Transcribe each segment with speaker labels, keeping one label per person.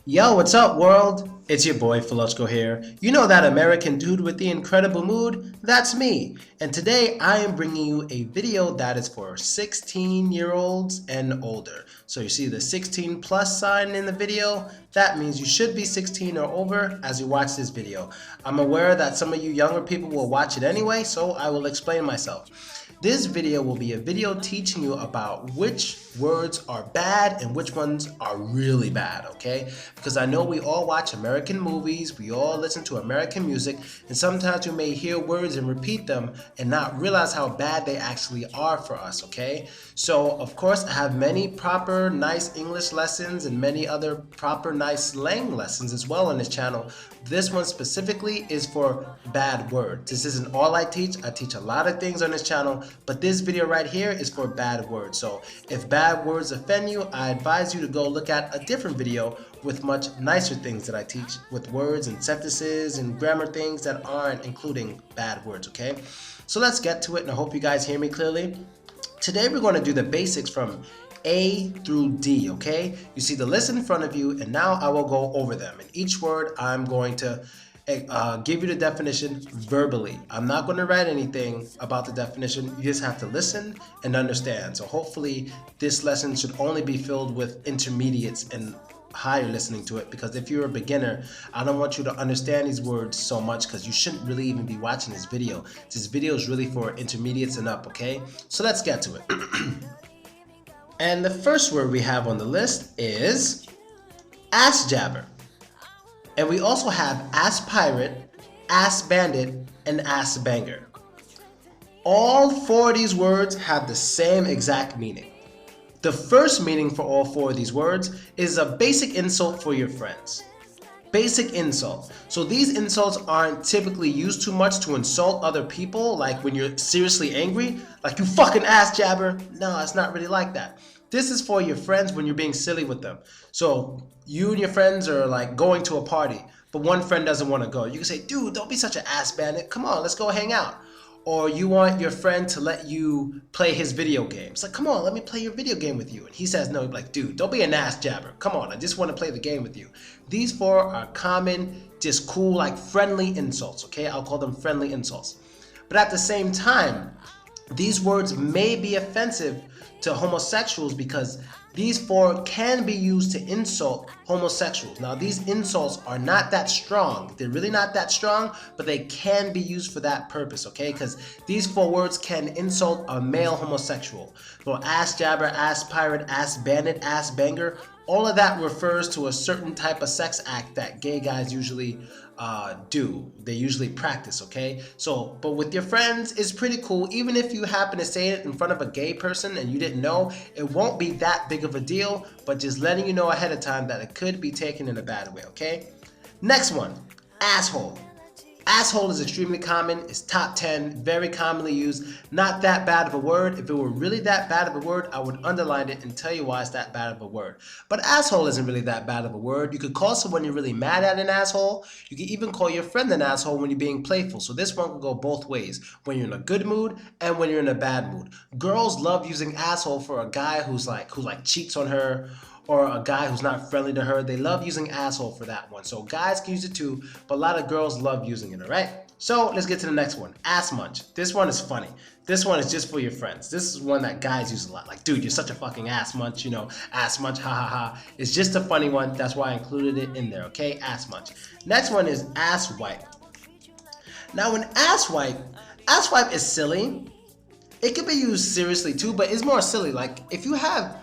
Speaker 1: Yo, what's up, world? It's your boy Philochko here. You know that American dude with the incredible mood? That's me. And today I am bringing you a video that is for 16-year-olds and older. So you see the 16 plus sign in the video? That means you should be 16 or over as you watch this video. I'm aware that some of you younger people will watch it anyway, so I will explain myself. This video will be a video teaching you about which words are bad and which ones are really bad, okay? Because I know we all watch American movies, we all listen to American music, and sometimes you may hear words and repeat them and not realize how bad they actually are for us, okay? So, of course, I have many proper, nice English lessons and many other proper, nice slang lessons as well on this channel. This one specifically is for bad words. This isn't all I teach. I teach a lot of things on this channel, but this video right here is for bad words. So if bad words offend you, I advise you to go look at a different video with much nicer things that I teach with words and sentences and grammar things that aren't including bad words, okay? So let's get to it, and I hope you guys hear me clearly. Today we're going to do the basics from A through D, okay? You see the list in front of you, and now I will go over them. And each word I'm going to give you the definition verbally. I'm not going to write anything about the definition. You just have to listen and understand. So hopefully this lesson should only be filled with intermediates and higher listening to it, because if you're a beginner, I don't want you to understand these words so much because you shouldn't really even be watching this video. This video is really for intermediates and up, okay? So let's get to it. And the first word we have on the list is ass jabber. And we also have ass pirate, ass bandit, and ass banger. All four of these words have the same exact meaning. The first meaning for all four of these words is a basic insult for your friends. Basic insult. So these insults aren't typically used too much to insult other people, like when you're seriously angry, like you fucking ass jabber. No, it's not really like that. This is for your friends when you're being silly with them. So you and your friends are like going to a party, but one friend doesn't want to go. You can say, dude, don't be such an ass bandit. Come on, let's go hang out. Or you want your friend to let you play his video game. It's like, come on, let me play your video game with you. And he says no, you're like, dude, don't be an ass jabber. Come on, I just want to play the game with you. These four are common, just cool, like friendly insults, okay? I'll call them friendly insults. But at the same time, these words may be offensive to homosexuals because these four can be used to insult homosexuals. Now, these insults are not that strong. They're really not that strong, but they can be used for that purpose, okay? Because these four words can insult a male homosexual. So ass jabber, ass pirate, ass bandit, ass banger, all of that refers to a certain type of sex act that gay guys usually do. They usually practice, okay? So, but with your friends, it's pretty cool. Even if you happen to say it in front of a gay person and you didn't know, it won't be that big of a deal, but just letting you know ahead of time that it could be taken in a bad way, okay? Next one, asshole. Asshole is extremely common, it's top 10, very commonly used, not that bad of a word. If it were really that bad of a word, I would underline it and tell you why it's that bad of a word. But asshole isn't really that bad of a word. You could call someone you're really mad at an asshole. You could even call your friend an asshole when you're being playful. So this one can go both ways, when you're in a good mood and when you're in a bad mood. Girls love using asshole for a guy who cheats on her, or a guy who's not friendly to her. They love using asshole for that one. So guys can use it too, but a lot of girls love using it, all right? So let's get to the next one, ass munch. This one is funny. This one is just for your friends. This is one that guys use a lot. Like, dude, you're such a fucking ass munch, you know, ass munch, ha ha ha. It's just a funny one. That's why I included it in there, okay? Ass munch. Next one is ass wipe. Now, an ass wipe is silly. It could be used seriously too, but it's more silly. Like, if you have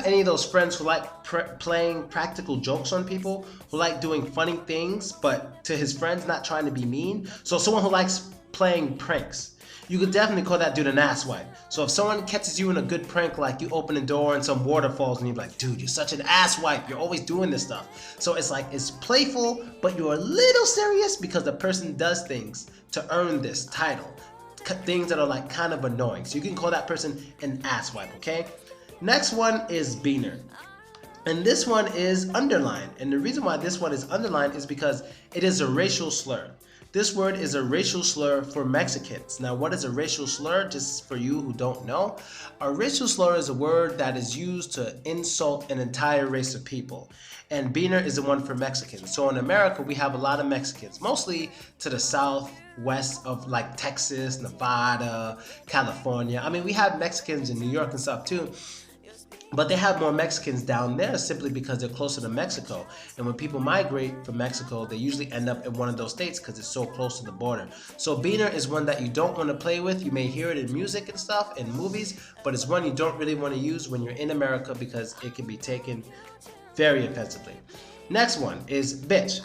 Speaker 1: any of those friends who like playing practical jokes on people, who like doing funny things, but to his friends not trying to be mean, so someone who likes playing pranks, you could definitely call that dude an asswipe. So if someone catches you in a good prank, like you open a door and some water falls and you're like, dude, you're such an asswipe, you're always doing this stuff. So it's like, it's playful, but you're a little serious because the person does things to earn this title. Things that are like kind of annoying. So you can call that person an asswipe, okay? Next one is beaner. And this one is underlined. And the reason why this one is underlined is because it is a racial slur. This word is a racial slur for Mexicans. Now, what is a racial slur? Just for you who don't know, a racial slur is a word that is used to insult an entire race of people. And beaner is the one for Mexicans. So in America, we have a lot of Mexicans, mostly to the southwest of like Texas, Nevada, California. I mean, we have Mexicans in New York and stuff too. But they have more Mexicans down there simply because they're closer to Mexico. And when people migrate from Mexico, they usually end up in one of those states because it's so close to the border. So beaner is one that you don't want to play with. You may hear it in music and stuff, in movies, but it's one you don't really want to use when you're in America because it can be taken very offensively. Next one is bitch.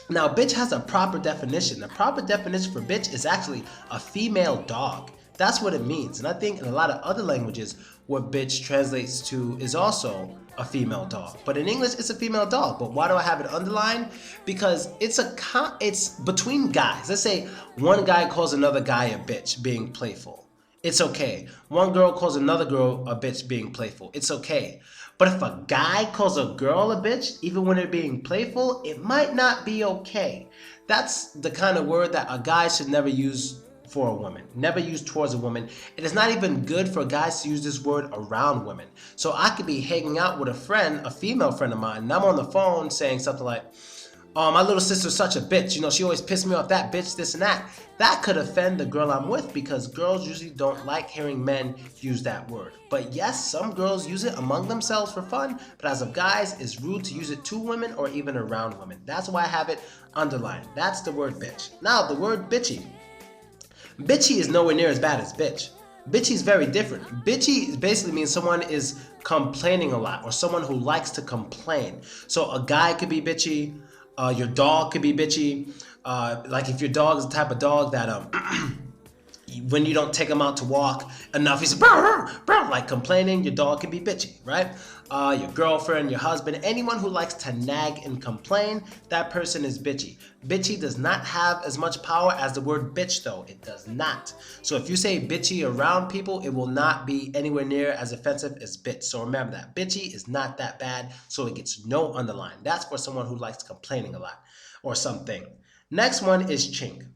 Speaker 1: Now, bitch has a proper definition. The proper definition for bitch is actually a female dog. That's what it means. And I think in a lot of other languages, what bitch translates to is also a female dog. But in English, it's a female dog. But why do I have it underlined? Because it's between guys. Let's say one guy calls another guy a bitch, being playful. It's okay. One girl calls another girl a bitch, being playful. It's okay. But if a guy calls a girl a bitch, even when they're being playful, it might not be okay. That's the kind of word that a guy should never use for a woman, never use towards a woman. It is not even good for guys to use this word around women. So I could be hanging out with a friend, a female friend of mine, and I'm on the phone saying something like, oh, my little sister's such a bitch. You know, she always pissed me off, that bitch, this and that. That could offend the girl I'm with because girls usually don't like hearing men use that word. But yes, some girls use it among themselves for fun, but as of guys, it's rude to use it to women or even around women. That's why I have it underlined. That's the word bitch. Now, the word bitchy. Bitchy is nowhere near as bad as bitch. Bitchy is very different. Bitchy basically means someone is complaining a lot or someone who likes to complain. So a guy could be bitchy. Your dog could be bitchy. Like if your dog is the type of dog that when you don't take him out to walk enough, he's like complaining, your dog can be bitchy, right? Your girlfriend, your husband, anyone who likes to nag and complain, that person is bitchy. Bitchy does not have as much power as the word bitch though. It does not. So if you say bitchy around people, it will not be anywhere near as offensive as bitch. So remember that. Bitchy is not that bad, so it gets no underline. That's for someone who likes complaining a lot or something. Next one is chink.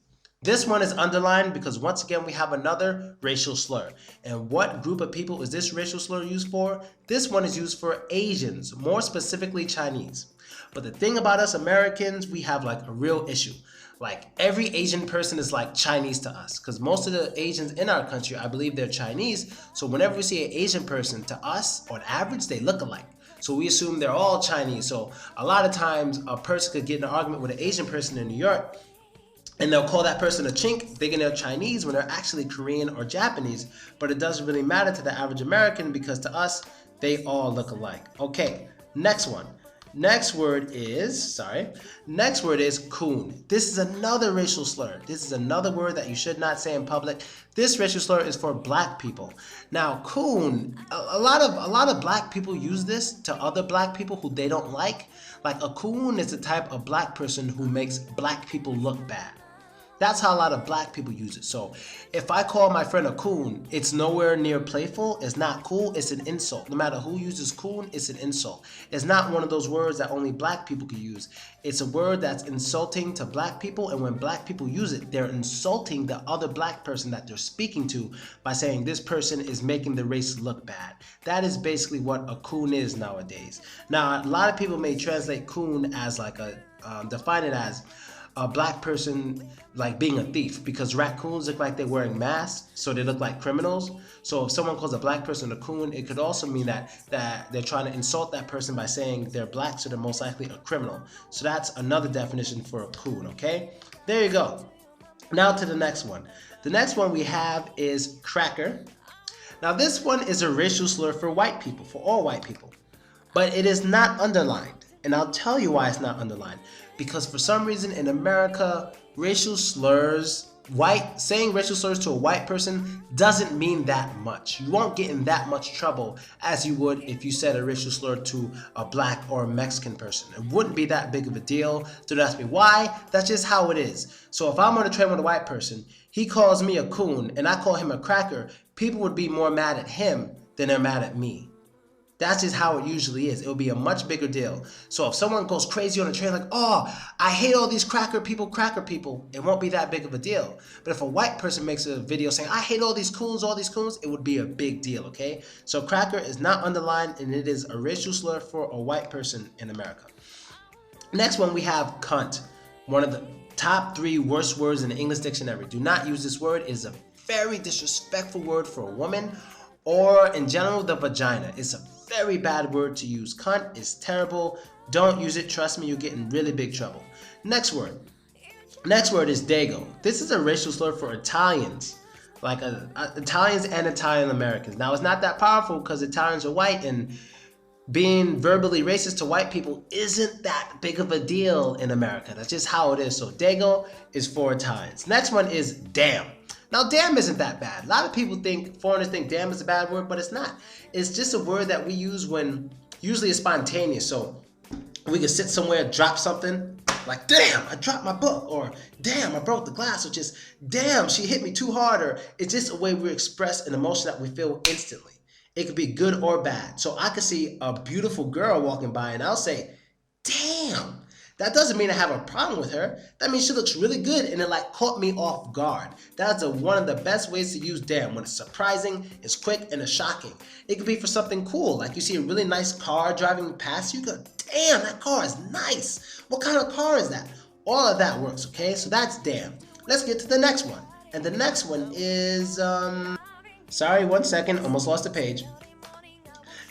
Speaker 1: This one is underlined because once again we have another racial slur. And what group of people is this racial slur used for? This one is used for Asians, more specifically Chinese. But the thing about us Americans, we have like a real issue. Like every Asian person is like Chinese to us because most of the Asians in our country, I believe they're Chinese. So whenever we see an Asian person, to us, on average, they look alike. So we assume they're all Chinese. So a lot of times a person could get in an argument with an Asian person in New York and they'll call that person a chink, thinking they're Chinese when they're actually Korean or Japanese. But it doesn't really matter to the average American because to us, they all look alike. Okay, next one. Next word is coon. This is another racial slur. This is another word that you should not say in public. This racial slur is for black people. Now, coon, a lot of black people use this to other black people who they don't like. Like a coon is the type of black person who makes black people look bad. That's how a lot of black people use it. So if I call my friend a coon, it's nowhere near playful. It's not cool. It's an insult. No matter who uses coon, it's an insult. It's not one of those words that only black people can use. It's a word that's insulting to black people. And when black people use it, they're insulting the other black person that they're speaking to by saying this person is making the race look bad. That is basically what a coon is nowadays. Now, a lot of people may translate coon as like define it as a black person like being a thief because raccoons look like they're wearing masks, so they look like criminals. So if someone calls a black person a coon, it could also mean that they're trying to insult that person by saying they're black, so they're most likely a criminal. So that's another definition for a coon, okay? There you go. Now to the next one. The next one we have is cracker. Now this one is a racial slur for white people, for all white people, but it is not underlined. And I'll tell you why it's not underlined. Because for some reason in America, racial slurs, saying racial slurs to a white person doesn't mean that much. You won't get in that much trouble as you would if you said a racial slur to a black or a Mexican person. It wouldn't be that big of a deal. Don't ask me why. That's just how it is. So if I'm on a train with a white person, he calls me a coon and I call him a cracker, people would be more mad at him than they're mad at me. That's just how it usually is. It'll be a much bigger deal. So if someone goes crazy on a train like, oh, I hate all these cracker people, it won't be that big of a deal. But if a white person makes a video saying, I hate all these coons, it would be a big deal, okay? So cracker is not underlined, and it is a racial slur for a white person in America. Next one, we have cunt. One of the top 3 worst words in the English dictionary. Do not use this word. It is a very disrespectful word for a woman, or in general, the vagina. It's a very bad word to use. Cunt is terrible. Don't use it. Trust me, you'll get in really big trouble. Next word. Next word is dago. This is a racial slur for Italians. Like Italians and Italian Americans. Now, it's not that powerful because Italians are white, and being verbally racist to white people isn't that big of a deal in America. That's just how it is. So dago is for Italians. Next one is damn. Now, damn isn't that bad. A lot of people think, foreigners think damn is a bad word, but it's not. It's just a word that we use when, usually it's spontaneous. So we can sit somewhere, drop something, like, damn, I dropped my book, or damn, I broke the glass, or just, damn, she hit me too hard, or it's just a way we express an emotion that we feel instantly. It could be good or bad. So I could see a beautiful girl walking by and I'll say, damn. That doesn't mean I have a problem with her. That means she looks really good and it like caught me off guard. That's one of the best ways to use damn, when it's surprising, it's quick, and it's shocking. It could be for something cool, like you see a really nice car driving past you, go, damn, that car is nice. What kind of car is that? All of that works, okay? So that's damn. Let's get to the next one. And the next one is, sorry, 1 second, almost lost the page.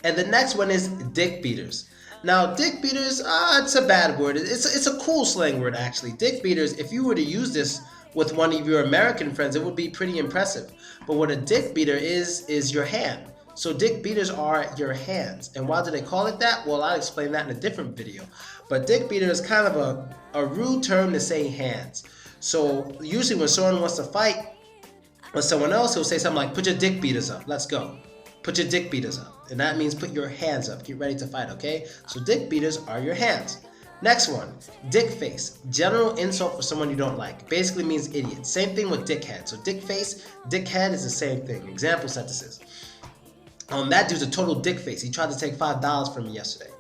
Speaker 1: And the next one is dick beaters. Now, dick beaters, it's a bad word. It's a cool slang word, actually. Dick beaters, if you were to use this with one of your American friends, it would be pretty impressive. But what a dick beater is your hand. So dick beaters are your hands. And why do they call it that? Well, I'll explain that in a different video. But dick beater is kind of a rude term to say hands. So usually when someone wants to fight with someone else, he'll say something like, put your dick beaters up, let's go. Put your dick beaters up. And that means put your hands up. Get ready to fight, okay? So dick beaters are your hands. Next one, dick face. General insult for someone you don't like. Basically means idiot. Same thing with dickhead. So dick face, dickhead is the same thing. Example sentences. That dude's a total dick face. He tried to take $5 from me yesterday.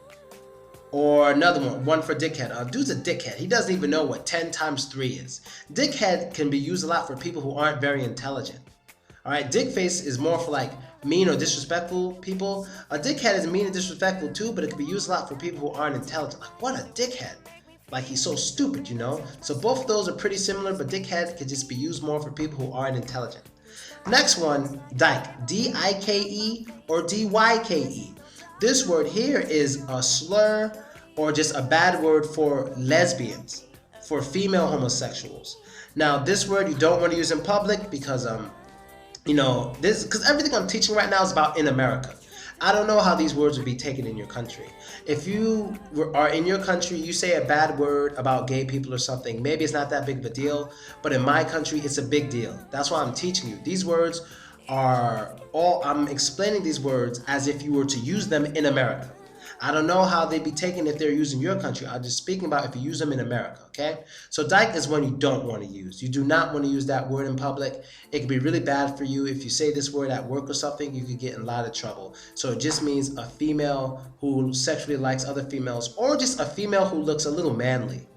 Speaker 1: Or another one for dickhead. Dude's a dickhead. He doesn't even know what 10 times 3 is. Dickhead can be used a lot for people who aren't very intelligent. Alright, dick face is more for like mean or disrespectful people. A dickhead is mean and disrespectful too, but it can be used a lot for people who aren't intelligent. Like, what a dickhead. Like, he's so stupid, you know? So both of those are pretty similar, but dickhead can just be used more for people who aren't intelligent. Next one, dyke. D-I-K-E or D-Y-K-E. This word here is a slur or just a bad word for lesbians, for female homosexuals. Now, this word you don't want to use in public because, because everything I'm teaching right now is about in America. I don't know how these words would be taken in your country. If you are in your country, you say a bad word about gay people or something, maybe it's not that big of a deal, but in my country, it's a big deal. That's why I'm teaching you. These words I'm explaining these words as if you were to use them in America. I don't know how they'd be taken if they're used in your country. I'm just speaking about if you use them in America, okay? So dyke is one you don't want to use. You do not want to use that word in public. It can be really bad for you. If you say this word at work or something, you could get in a lot of trouble. So it just means a female who sexually likes other females, or just a female who looks a little manly.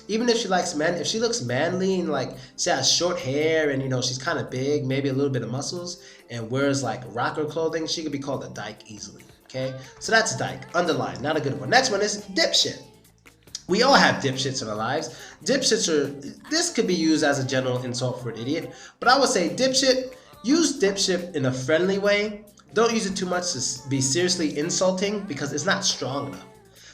Speaker 1: Even if she likes men, if she looks manly and like she has short hair and she's kind of big, maybe a little bit of muscles, and wears like rocker clothing, she could be called a dyke easily. Okay, so that's dyke, underline, not a good one. Next one is dipshit. We all have dipshits in our lives. This could be used as a general insult for an idiot, but I would say dipshit, use dipshit in a friendly way. Don't use it too much to be seriously insulting because it's not strong enough.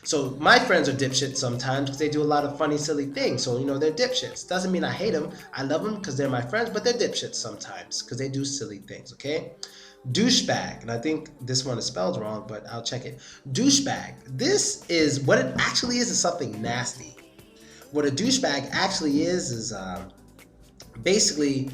Speaker 1: So my friends are dipshits sometimes because they do a lot of funny, silly things. So, they're dipshits. Doesn't mean I hate them. I love them because they're my friends, but they're dipshits sometimes because they do silly things, okay? Douchebag, and I think this one is spelled wrong, but I'll check it. Douchebag. This is what it actually is something nasty. What a douchebag actually is basically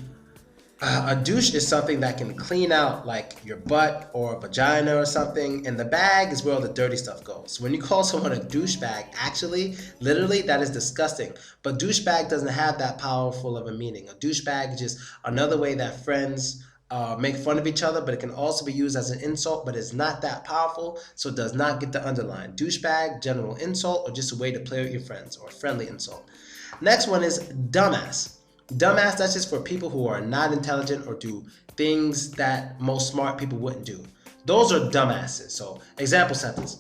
Speaker 1: a douche is something that can clean out like your butt or vagina or something, and the bag is where all the dirty stuff goes. So when you call someone a douchebag, actually, literally, that is disgusting. But douchebag doesn't have that powerful of a meaning. A douchebag is just another way that friends make fun of each other, but it can also be used as an insult, but it's not that powerful, so it does not get the underline. Douchebag, general insult, or just a way to play with your friends, or friendly insult. Next one is dumbass. Dumbass, that's just for people who are not intelligent or do things that most smart people wouldn't do. Those are dumbasses. So, example sentence.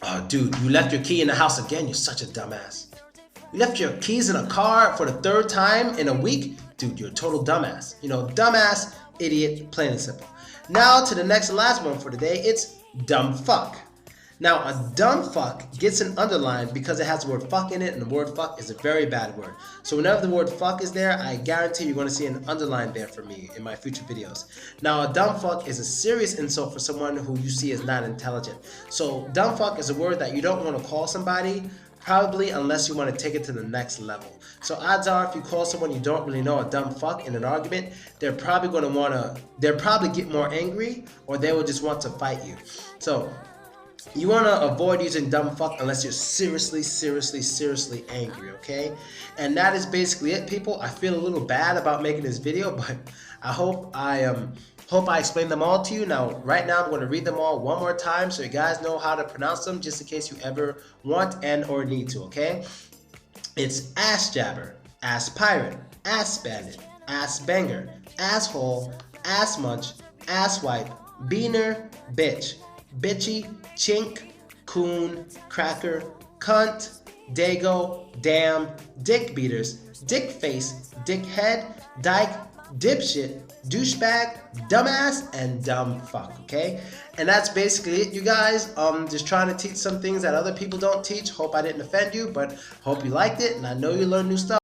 Speaker 1: Oh, dude, you left your key in the house again. You're such a dumbass. You left your keys in a car for the 3rd time in a week? Dude, you're a total dumbass. You know, dumbass, idiot, plain and simple. Now to the next and last one for today. It's dumb fuck. Now, a dumb fuck gets an underline because it has the word fuck in it, and the word fuck is a very bad word. So whenever the word fuck is there, I guarantee you're going to see an underline there for me in my future videos. Now, a dumb fuck is a serious insult for someone who you see as not intelligent. So dumb fuck is a word that you don't want to call somebody, probably unless you want to take it to the next level. So odds are if you call someone you don't really know a dumb fuck in an argument, they'll probably get more angry, or they will just want to fight you. So you want to avoid using dumb fuck unless you're seriously angry, okay? And that is basically it, people. I feel a little bad about making this video, but I hope I explained them all to you. Now, right now, I'm going to read them all one more time so you guys know how to pronounce them, just in case you ever want and or need to, okay? It's ass jabber, ass pirate, ass bandit, ass banger, asshole, ass munch, ass wipe, beaner, bitch, bitchy, chink, coon, cracker, cunt, dago, damn, dick beaters, dick face, dick head, dyke, dipshit, douchebag, dumbass, and dumb fuck, okay? And that's basically it, you guys. Just trying to teach some things that other people don't teach. Hope I didn't offend you, but hope you liked it, and I know you learned new stuff.